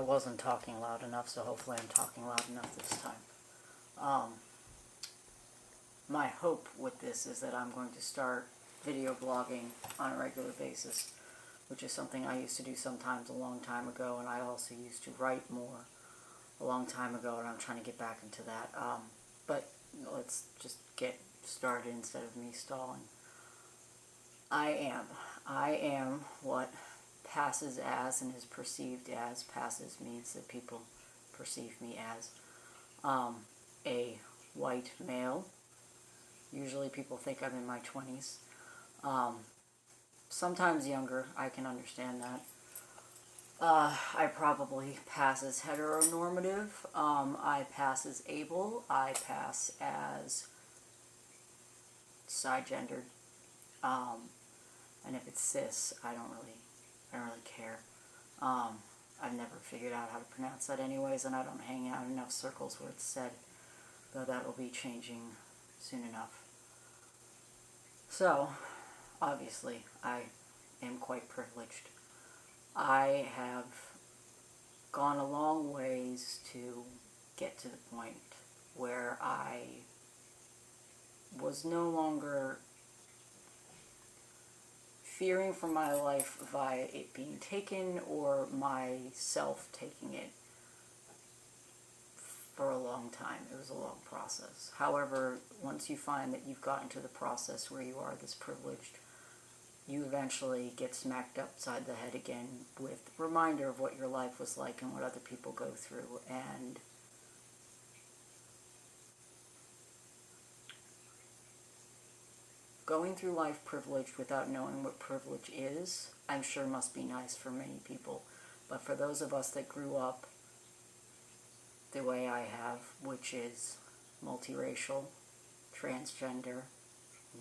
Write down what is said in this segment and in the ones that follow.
I wasn't talking loud enough, so hopefully I'm talking loud enough this time. My hope with this is that I'm going to start video blogging on a regular basis, which is something I used to do sometimes a long time ago, and I also used to write more a long time ago, and I'm trying to get back into that. But let's just get started instead of me stalling. I am what passes as and is perceived as, passes means that people perceive me as, a white male. Usually people think I'm in my 20s. Sometimes younger, I can understand that. I probably pass as heteronormative. I pass as able. I pass as cisgendered. And if it's cis, I don't really care. I've never figured out how to pronounce that anyways, and I don't hang out in enough circles where it's said, though that will be changing soon enough. So, obviously, I am quite privileged. I have gone a long ways to get to the point where I was no longer fearing for my life via it being taken or myself taking it for a long time. It was a long process. However, once you find that you've gotten to the process where you are this privileged, you eventually get smacked upside the head again with a reminder of what your life was like and what other people go through. And going through life privileged without knowing what privilege is, I'm sure must be nice for many people. But for those of us that grew up the way I have, which is multiracial, transgender,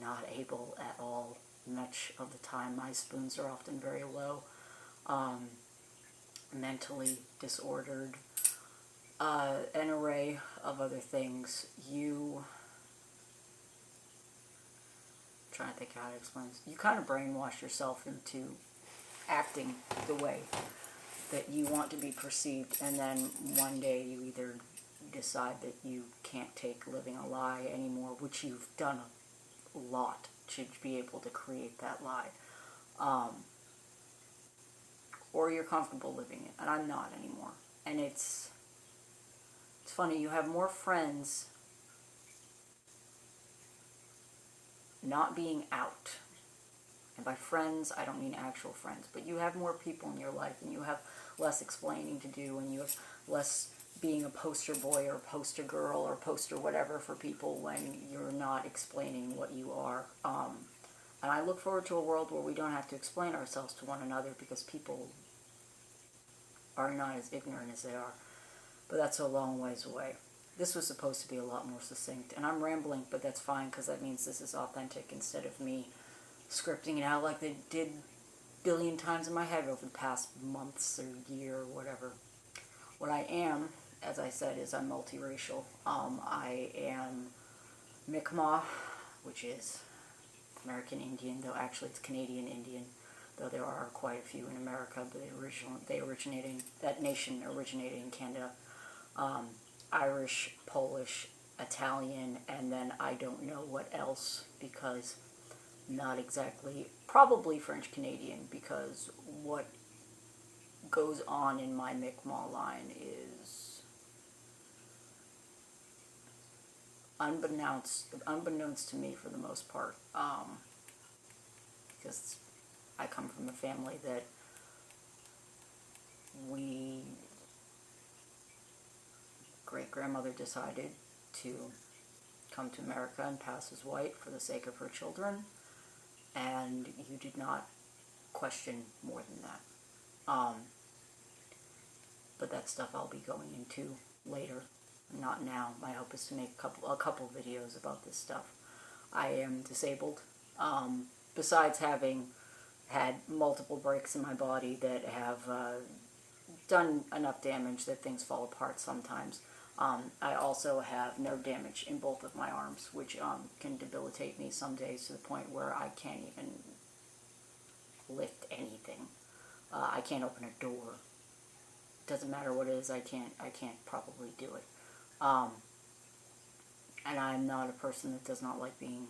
not able at all, much of the time my spoons are often very low, mentally disordered, an array of other things, trying to think how to explain this. You kind of brainwash yourself into acting the way that you want to be perceived, and then one day you either decide that you can't take living a lie anymore, which you've done a lot to be able to create that lie, or you're comfortable living it, and I'm not anymore. And it's funny, you have more friends not being out. And by friends, I don't mean actual friends, but you have more people in your life, and you have less explaining to do, and you have less being a poster boy or poster girl or poster whatever for people when you're not explaining what you are. And I look forward to a world where we don't have to explain ourselves to one another because people are not as ignorant as they are. But that's a long ways away. This was supposed to be a lot more succinct, and I'm rambling, but that's fine because that means this is authentic instead of me scripting it out like they did a billion times in my head over the past months or year or whatever. What I am, as I said, is I'm multiracial. I am Mi'kmaq, which is American Indian, though actually it's Canadian Indian, though there are quite a few in America, but that nation originated in Canada. Irish, Polish, Italian, and then I don't know what else, because not exactly, probably French Canadian, because what goes on in my Mi'kmaq line is unbeknownst to me for the most part, because I come from a family that great-grandmother decided to come to America and pass as white for the sake of her children, and you did not question more than that. But that stuff I'll be going into later, not now. My hope is to make a couple videos about this stuff. I am disabled. Besides having had multiple breaks in my body that have done enough damage that things fall apart sometimes, I also have nerve damage in both of my arms, which can debilitate me some days to the point where I can't even lift anything. I can't open a door doesn't matter what it is, I can't probably do it. And I'm not a person that does not like being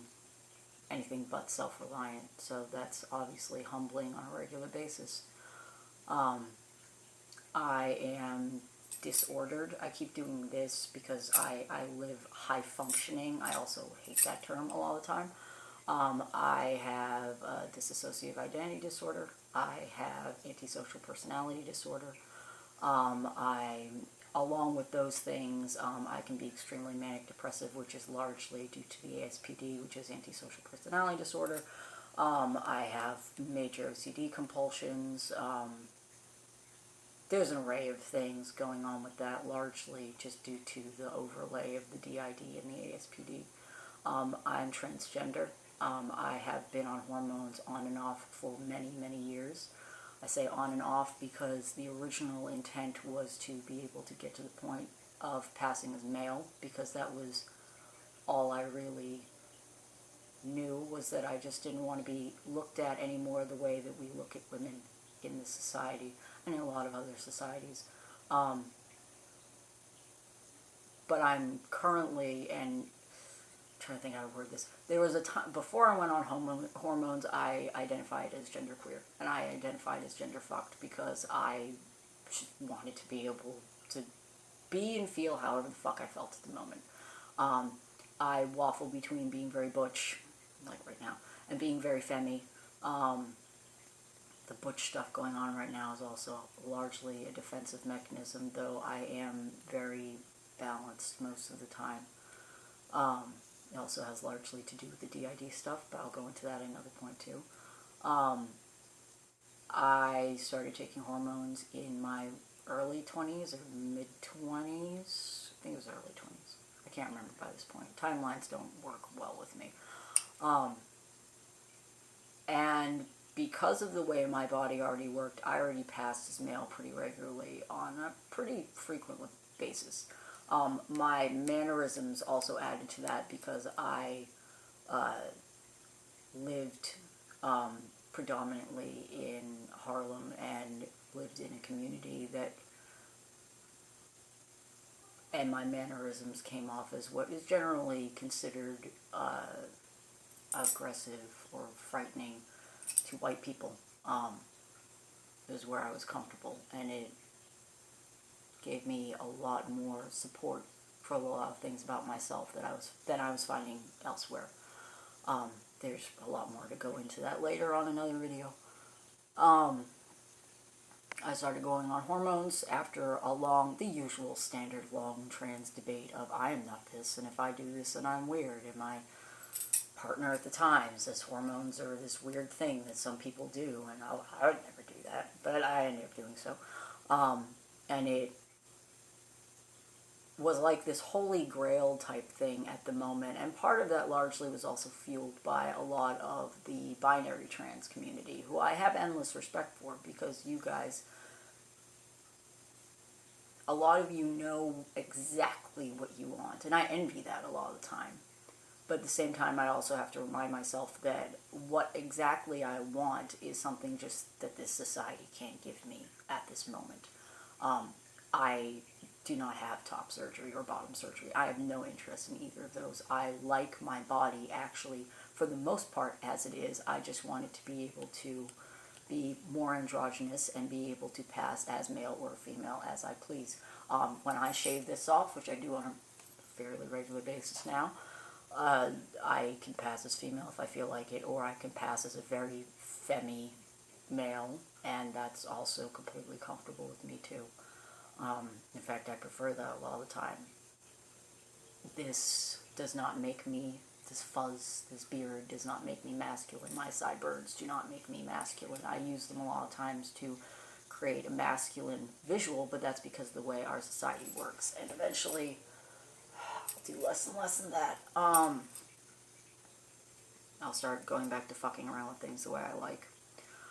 anything but self-reliant, so that's obviously humbling on a regular basis. I am disordered. I keep doing this because I live high functioning. I also hate that term a lot of the time. I have dissociative identity disorder. I have antisocial personality disorder. Along with those things, I can be extremely manic depressive, which is largely due to the ASPD, which is antisocial personality disorder. I have major OCD compulsions. There's an array of things going on with that, largely just due to the overlay of the DID and the ASPD. I'm transgender. I have been on hormones on and off for many, many years. I say on and off because the original intent was to be able to get to the point of passing as male, because that was all I really knew, was that I just didn't want to be looked at anymore the way that we look at women in this society and in a lot of other societies. But I'm currently, and trying to think how to word this. There was a time before I went on hormones, I identified as genderqueer, and I identified as gender fucked because I wanted to be able to be and feel however the fuck I felt at the moment. I waffle between being very butch, like right now, and being very femmy. The butch stuff going on right now is also largely a defensive mechanism, though I am very balanced most of the time. It also has largely to do with the DID stuff, but I'll go into that at another point too. I started taking hormones in my early 20s or mid-20s. I think it was early 20s. I can't remember by this point. Timelines don't work well with me. And because of the way my body already worked, I already passed as male pretty regularly on a pretty frequent basis. My mannerisms also added to that because I lived predominantly in Harlem and lived in a community that, and my mannerisms came off as what is generally considered aggressive or frightening to white people. It was where I was comfortable, and it gave me a lot more support for a lot of things about myself that I was finding elsewhere. There's a lot more to go into that later on another video. I started going on hormones after the usual standard long trans debate of I am not this, and if I do this then I'm weird, and my partner at the time says hormones are this weird thing that some people do, and I would never do that, but I ended up doing so. And it was like this holy grail type thing at the moment, and part of that largely was also fueled by a lot of the binary trans community, who I have endless respect for, because you guys, a lot of you know exactly what you want, and I envy that a lot of the time. But at the same time, I also have to remind myself that what exactly I want is something just that this society can't give me at this moment. I do not have top surgery or bottom surgery. I have no interest in either of those. I like my body, actually, for the most part, as it is. I just want it to be able to be more androgynous and be able to pass as male or female as I please. When I shave this off, which I do on a fairly regular basis now, I can pass as female if I feel like it, or I can pass as a very femmy male, and that's also completely comfortable with me too. In fact, I prefer that a lot of the time. This does not make me, this fuzz, this beard does not make me masculine. My sideburns do not make me masculine. I use them a lot of times to create a masculine visual, but that's because of the way our society works. And eventually, I'll do less and less than that. I'll start going back to fucking around with things the way I like.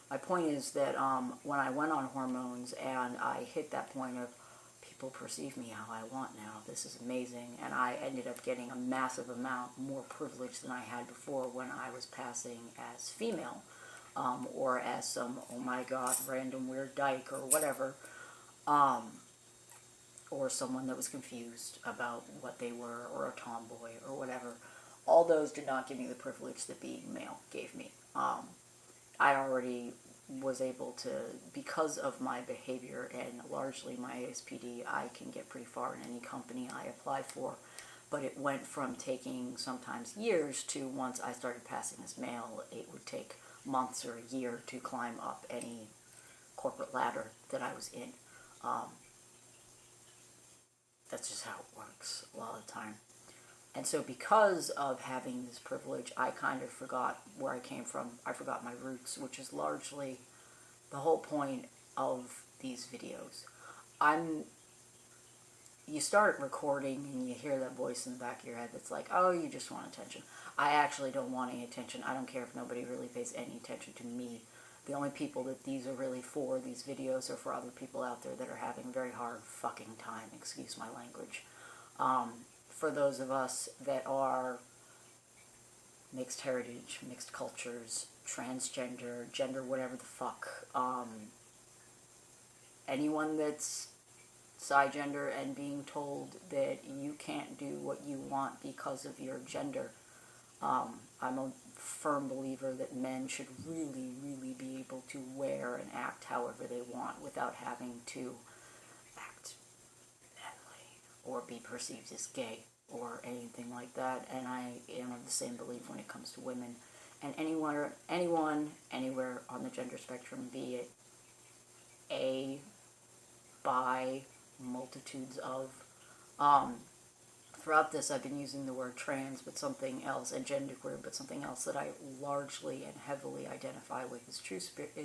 My point is that when I went on hormones and I hit that point of people perceive me how I want now, this is amazing, and I ended up getting a massive amount more privilege than I had before when I was passing as female, or as some, oh my god, random weird dyke or whatever. or someone that was confused about what they were, or a tomboy, or whatever. All those did not give me the privilege that being male gave me. I already was able to, because of my behavior and largely my ASPD, I can get pretty far in any company I apply for. But it went from taking sometimes years to, once I started passing as male, it would take months or a year to climb up any corporate ladder that I was in. That's just how it works a lot of the time. And so because of having this privilege, I kind of forgot where I came from. I forgot my roots, which is largely the whole point of these videos. You start recording and you hear that voice in the back of your head that's like, oh, you just want attention. I actually don't want any attention. I don't care if nobody really pays any attention to me. The only people that these are really for, these videos, are for other people out there that are having a very hard fucking time, excuse my language. For those of us that are mixed heritage, mixed cultures, transgender, gender, whatever the fuck, anyone that's cisgender and being told that you can't do what you want because of your gender. I'm a firm believer that men should really, really be able to wear and act however they want without having to act manly or be perceived as gay or anything like that. And I am of the same belief when it comes to women. And anyone, anywhere on the gender spectrum, be it a, bi, multitudes of. Throughout this, I've been using the word trans, but something else, and genderqueer, but something else that I largely and heavily identify with is two-spirit,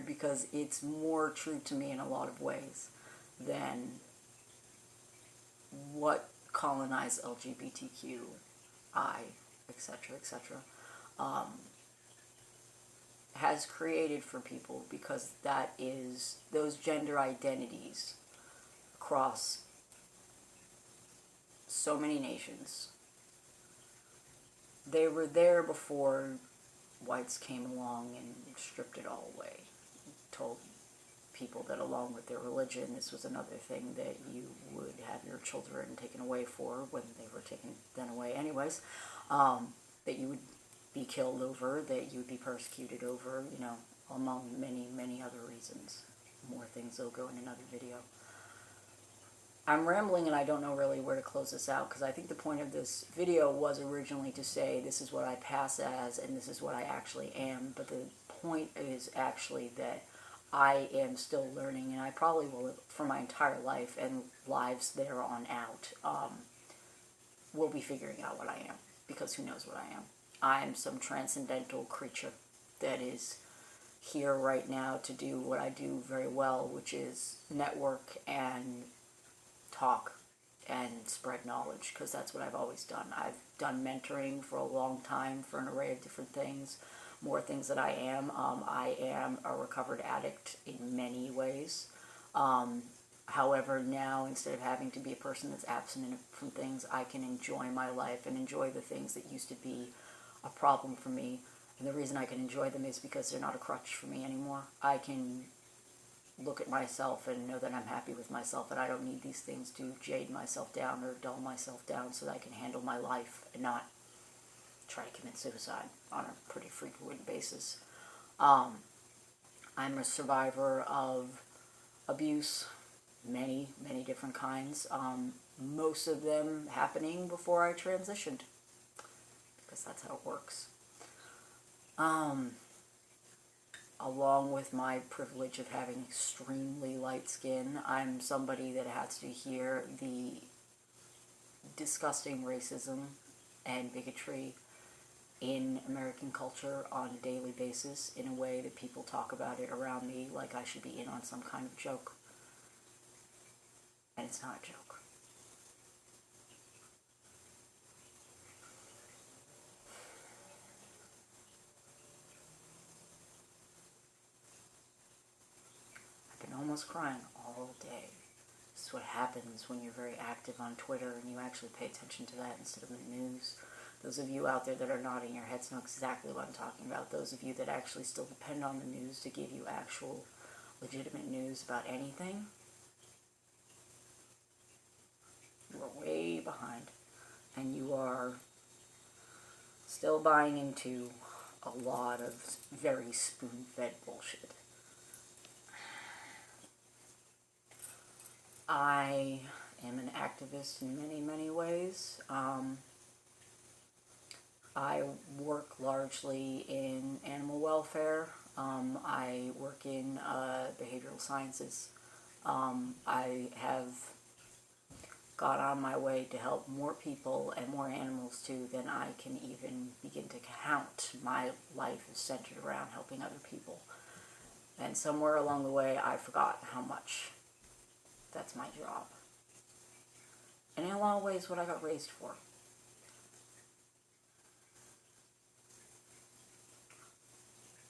because it's more true to me in a lot of ways than what colonized LGBTQI, etc., etc., has created for people, because that is those gender identities across so many nations. They were there before whites came along and stripped it all away. Told people that along with their religion, this was another thing that you would have your children taken away for when they were taken then away anyways. That you would be killed over, that you would be persecuted over, you know, among many, many other reasons. More things will go in another video. I'm rambling and I don't know really where to close this out, because I think the point of this video was originally to say this is what I pass as and this is what I actually am, but the point is actually that I am still learning, and I probably will for my entire life and lives there on out, will be figuring out what I am, because who knows what I am. I'm some transcendental creature that is here right now to do what I do very well, which is network and talk and spread knowledge, because that's what I've always done. I've done mentoring for a long time for an array of different things, more things that I am. I am a recovered addict in many ways. However, now, instead of having to be a person that's abstinent from things, I can enjoy my life and enjoy the things that used to be a problem for me. And the reason I can enjoy them is because they're not a crutch for me anymore. I can look at myself and know that I'm happy with myself, and I don't need these things to jade myself down or dull myself down so that I can handle my life and not try to commit suicide on a pretty frequent basis. I'm a survivor of abuse, many, many different kinds, most of them happening before I transitioned, because that's how it works. Along with my privilege of having extremely light skin, I'm somebody that has to hear the disgusting racism and bigotry in American culture on a daily basis in a way that people talk about it around me like I should be in on some kind of joke. And it's not a joke. Almost crying all day. This is what happens when you're very active on Twitter and you actually pay attention to that instead of the news. Those of you out there that are nodding your heads know exactly what I'm talking about. Those of you that actually still depend on the news to give you actual legitimate news about anything, you are way behind. And you are still buying into a lot of very spoon-fed bullshit. I am an activist in many, many ways. I work largely in animal welfare. I work in behavioral sciences. I have got on my way to help more people and more animals too than I can even begin to count. My life is centered around helping other people. And somewhere along the way, I forgot how much that's my job. And in a lot of ways, what I got raised for.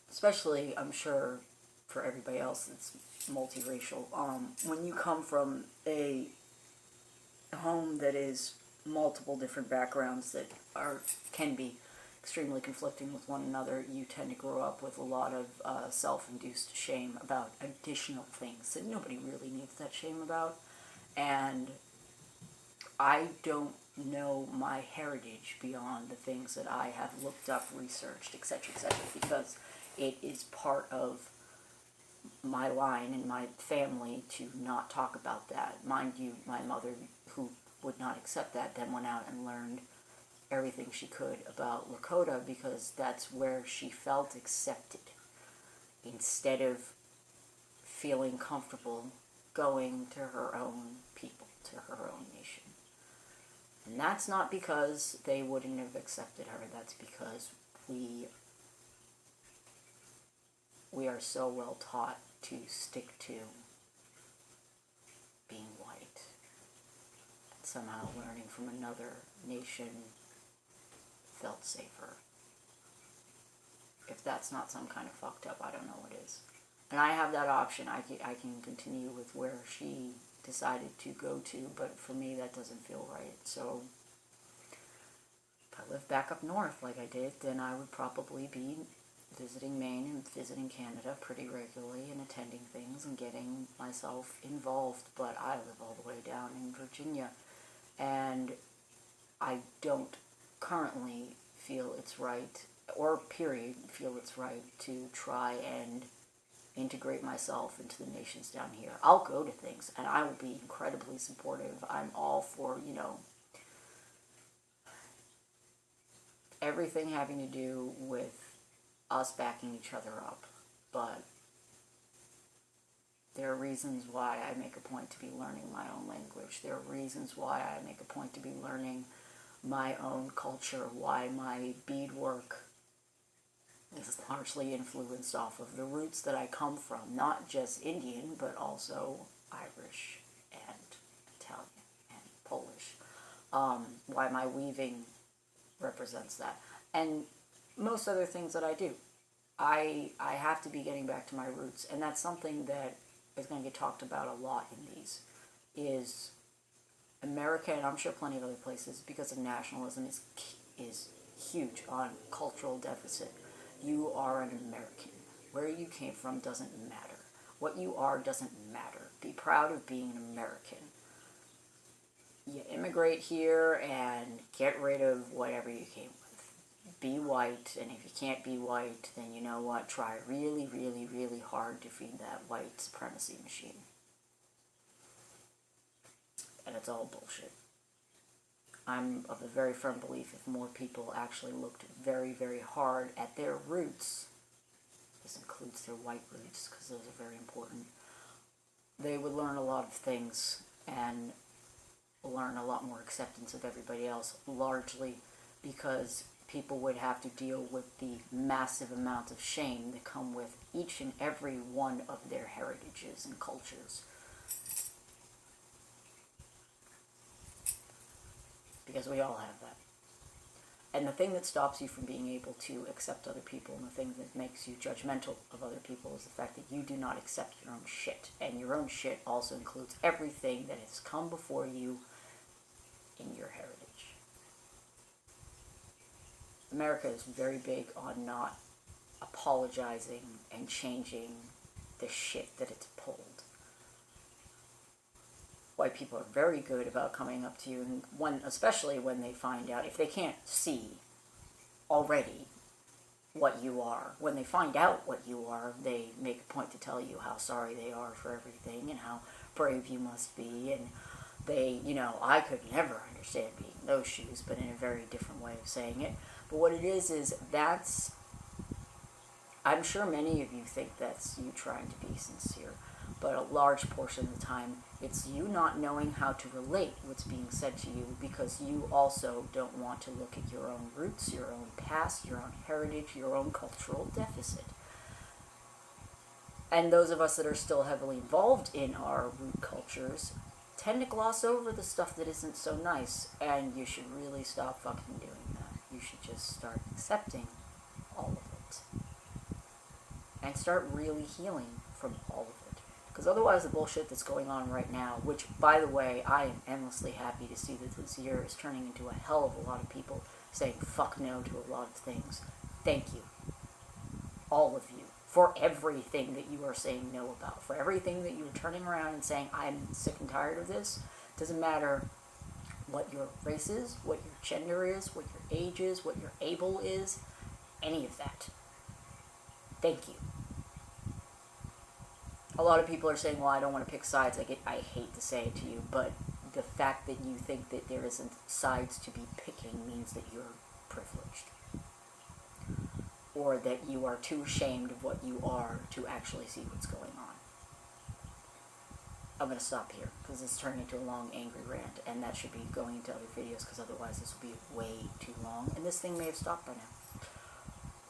Especially, I'm sure, for everybody else that's multiracial. When you come from a home that is multiple different backgrounds that can be extremely conflicting with one another, you tend to grow up with a lot of self-induced shame about additional things that nobody really needs that shame about. And I don't know my heritage beyond the things that I have looked up, researched, etc., because it is part of my line and my family to not talk about that. Mind you, my mother, who would not accept that, then went out and learned everything she could about Lakota because that's where she felt accepted, instead of feeling comfortable going to her own people, to her own nation. And that's not because they wouldn't have accepted her, that's because we are so well taught to stick to being white. And somehow learning from another nation felt safer. If that's not some kind of fucked up, I don't know what is. And I have that option. I can continue with where she decided to go to, but for me that doesn't feel right. So if I lived back up north like I did, then I would probably be visiting Maine and visiting Canada pretty regularly and attending things and getting myself involved. But I live all the way down in Virginia, and I don't currently feel it's right, or period, feel it's right to try and integrate myself into the nations down here. I'll go to things, and I will be incredibly supportive. I'm all for, everything having to do with us backing each other up, but there are reasons why I make a point to be learning my own language. There are reasons why I make a point to be learning my own culture, why my beadwork is largely influenced off of the roots that I come from, not just Indian, but also Irish and Italian and Polish. Why my weaving represents that. And most other things that I do. I have to be getting back to my roots, and that's something that is going to get talked about a lot in these, is America, and I'm sure plenty of other places, because of nationalism, is huge on cultural deficit. You are an American. Where you came from doesn't matter. What you are doesn't matter. Be proud of being an American. You immigrate here and get rid of whatever you came with. Be white, and if you can't be white, then you know what? Try really, really, really hard to feed that white supremacy machine. And it's all bullshit. I'm of a very firm belief if more people actually looked very, very hard at their roots, this includes their white roots, because those are very important, they would learn a lot of things and learn a lot more acceptance of everybody else, largely because people would have to deal with the massive amounts of shame that come with each and every one of their heritages and cultures. Because we all have that. And the thing that stops you from being able to accept other people, and the thing that makes you judgmental of other people, is the fact that you do not accept your own shit. And your own shit also includes everything that has come before you in your heritage. America is very big on not apologizing and changing the shit that it's pulled. White people are very good about coming up to you, and especially when they find out, if they can't see already what you are, when they find out what you are, they make a point to tell you how sorry they are for everything and how brave you must be, and they, I could never understand being in those shoes, but in a very different way of saying it. But what it is that's, I'm sure many of you think that's you trying to be sincere, but a large portion of the time, it's you not knowing how to relate what's being said to you, because you also don't want to look at your own roots, your own past, your own heritage, your own cultural deficit. And those of us that are still heavily involved in our root cultures tend to gloss over the stuff that isn't so nice, and you should really stop fucking doing that. You should just start accepting all of it. And start really healing from all of it. Because otherwise the bullshit that's going on right now, which, by the way, I am endlessly happy to see that this year is turning into a hell of a lot of people saying fuck no to a lot of things. Thank you. All of you. For everything that you are saying no about. For everything that you are turning around and saying, I'm sick and tired of this. Doesn't matter what your race is, what your gender is, what your age is, what your able is. Any of that. Thank you. A lot of people are saying, well, I don't want to pick sides. I hate to say it to you, but the fact that you think that there isn't sides to be picking means that you're privileged. Or that you are too ashamed of what you are to actually see what's going on. I'm going to stop here, because it's turning into a long, angry rant, and that should be going into other videos, because otherwise this will be way too long, and this thing may have stopped by now.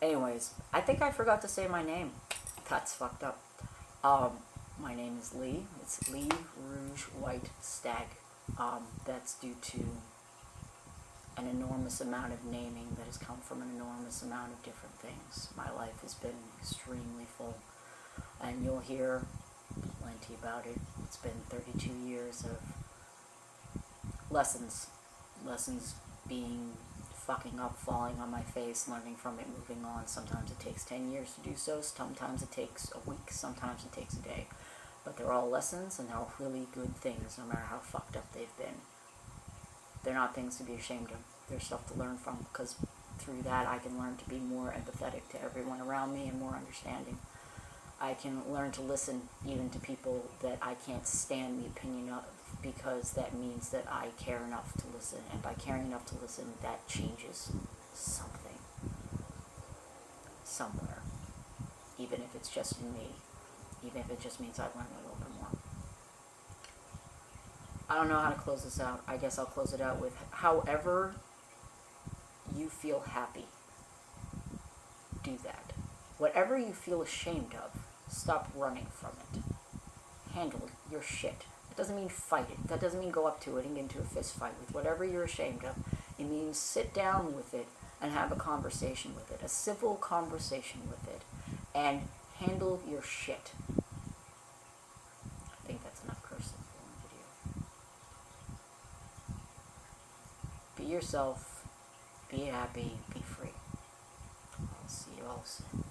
Anyways, I think I forgot to say my name. That's fucked up. My name is Lee. It's Lee Rouge White Stag. That's due to an enormous amount of naming that has come from an enormous amount of different things. My life has been extremely full, and you'll hear plenty about it. It's been 32 years of lessons being fucking up, falling on my face, learning from it, moving on. Sometimes it takes 10 years to do so, sometimes it takes a week, sometimes it takes a day. But they're all lessons, and they're all really good things, no matter how fucked up they've been. They're not things to be ashamed of. They're stuff to learn from, because through that I can learn to be more empathetic to everyone around me and more understanding. I can learn to listen even to people that I can't stand the opinion of, because that means that I care enough to listen. And by caring enough to listen, that changes something. Somewhere. Even if it's just in me. Even if it just means I learn a little bit more. I don't know how to close this out. I guess I'll close it out with, however you feel happy, do that. Whatever you feel ashamed of, stop running from it. Handle your shit. That doesn't mean fight it. That doesn't mean go up to it and get into a fist fight with whatever you're ashamed of. It means sit down with it and have a conversation with it, a civil conversation with it, and handle your shit. I think that's enough cursing for one video. Be yourself, be happy, be free. I'll see you all soon.